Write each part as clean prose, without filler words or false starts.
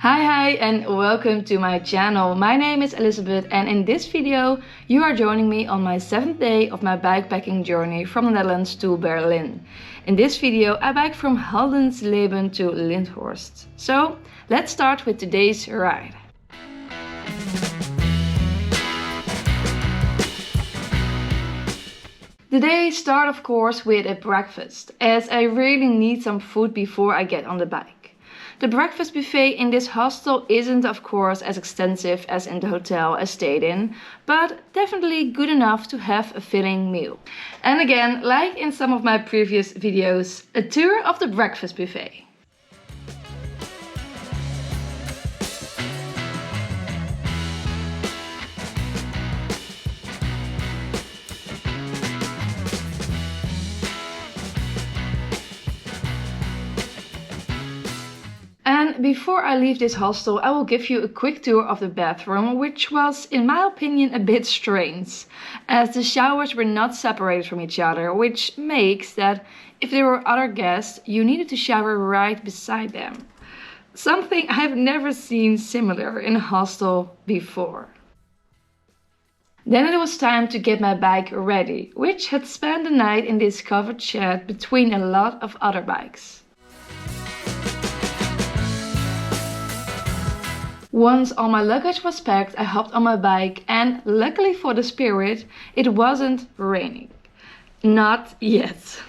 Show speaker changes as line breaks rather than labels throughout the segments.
Hi and welcome to my channel. My name is Elizabeth and in this video you are joining me on my 7th day of my bikepacking journey from the Netherlands to Berlin. In this video I bike from Haldensleben to Lindhorst. So let's start with today's ride. The day starts of course with a breakfast, as I really need some food before I get on the bike. The breakfast buffet in this hostel isn't of course as extensive as in the hotel I stayed in, but definitely good enough to have a filling meal. And again, like in some of my previous videos, a tour of the breakfast buffet. And before I leave this hostel, I will give you a quick tour of the bathroom, which was, in my opinion, a bit strange, as the showers were not separated from each other, which makes that if there were other guests, you needed to shower right beside them. Something I've never seen similar in a hostel before. Then it was time to get my bike ready, which had spent the night in this covered shed between a lot of other bikes. Once all my luggage was packed, I hopped on my bike and, luckily for the spirit, it wasn't raining. Not yet.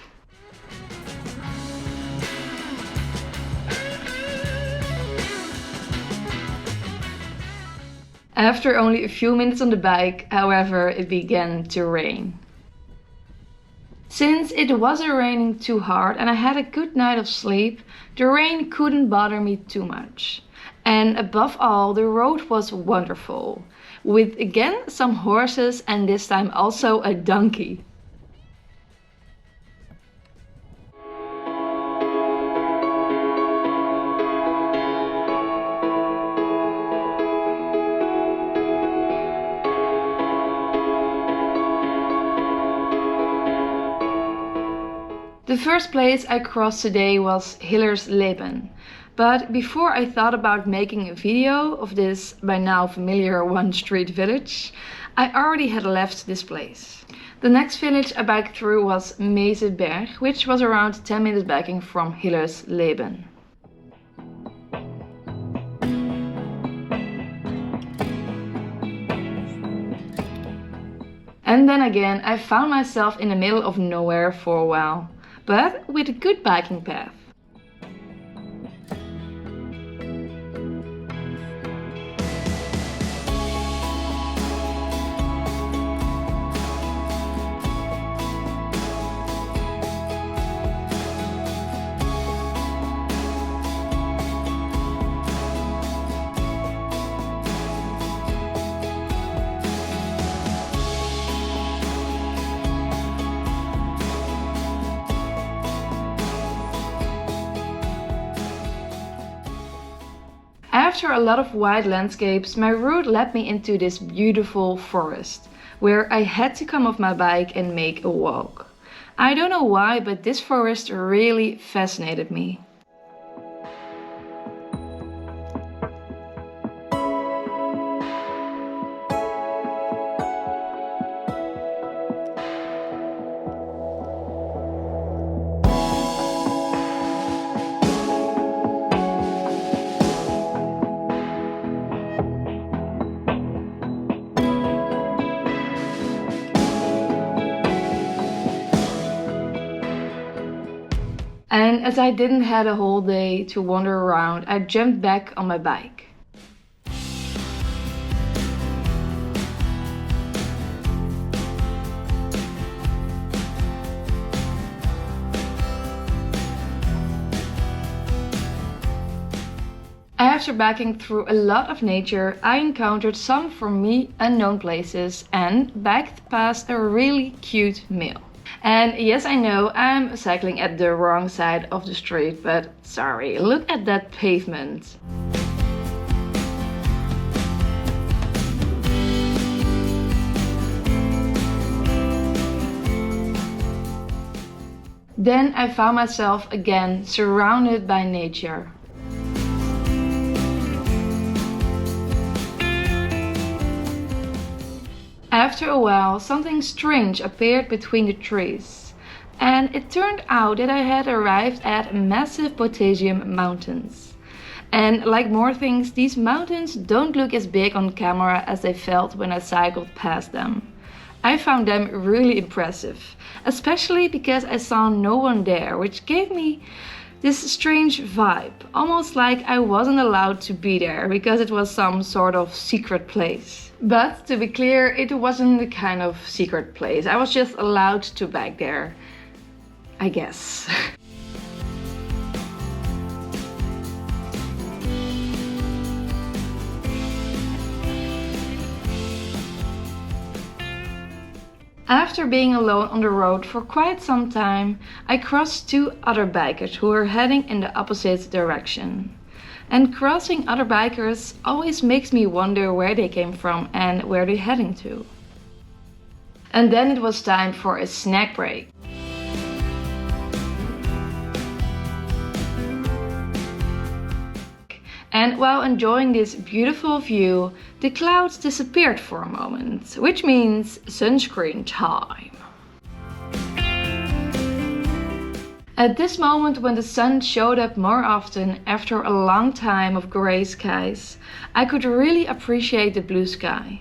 After only a few minutes on the bike, however, it began to rain. Since it wasn't raining too hard and I had a good night of sleep, the rain couldn't bother me too much. And above all, the road was wonderful, with again some horses and this time also a donkey. The first place I crossed today was Haldensleben. But before I thought about making a video of this by now familiar one-street village, I already had left this place. The next village I biked through was Berg, which was around 10 minutes biking from Haldensleben. And then again, I found myself in the middle of nowhere for a while, but with a good biking path. After a lot of wide landscapes, my route led me into this beautiful forest, where I had to come off my bike and make a walk. I don't know why, but this forest really fascinated me. And as I didn't have a whole day to wander around, I jumped back on my bike. After biking through a lot of nature, I encountered some for me unknown places and biked past a really cute mill. And yes, I know I'm cycling at the wrong side of the street, but sorry, look at that pavement. Then I found myself again surrounded by nature. After a while, something strange appeared between the trees, and it turned out that I had arrived at massive potassium mountains. And like more things, these mountains don't look as big on camera as they felt when I cycled past them. I found them really impressive, especially because I saw no one there, which gave me this strange vibe, almost like I wasn't allowed to be there because it was some sort of secret place. But to be clear, it wasn't the kind of secret place. I was just allowed to bike there, I guess. After being alone on the road for quite some time, I crossed two other bikers who were heading in the opposite direction. And crossing other bikers always makes me wonder where they came from and where they're heading to. And then it was time for a snack break. And while enjoying this beautiful view, the clouds disappeared for a moment, which means sunscreen time. At this moment, when the sun showed up more often after a long time of grey skies, I could really appreciate the blue sky.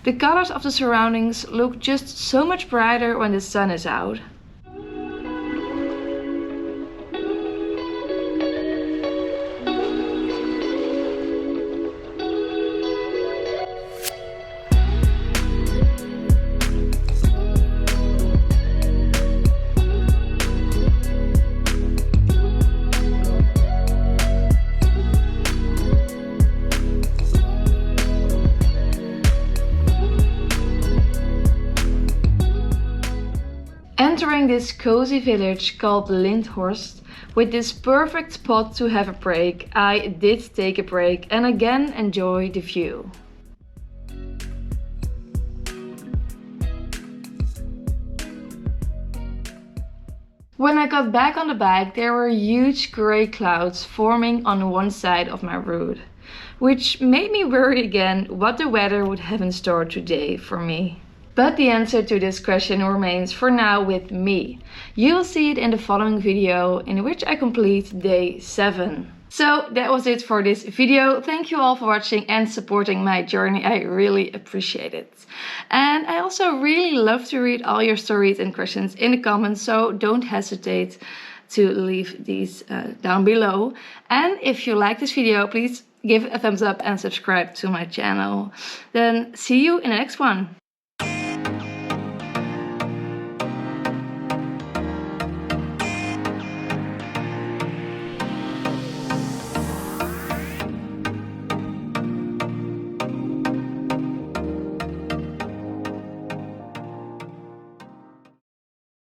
The colors of the surroundings look just so much brighter when the sun is out. Entering this cozy village called Lindhorst, with this perfect spot to have a break, I did take a break and again enjoy the view. When I got back on the bike, there were huge grey clouds forming on one side of my route, which made me worry again what the weather would have in store today for me. But the answer to this question remains for now with me. You'll see it in the following video, in which I complete day 7. So that was it for this video. Thank you all for watching and supporting my journey. I really appreciate it. And I also really love to read all your stories and questions in the comments, so don't hesitate to leave these down below. And if you like this video, please give it a thumbs up and subscribe to my channel. Then see you in the next one.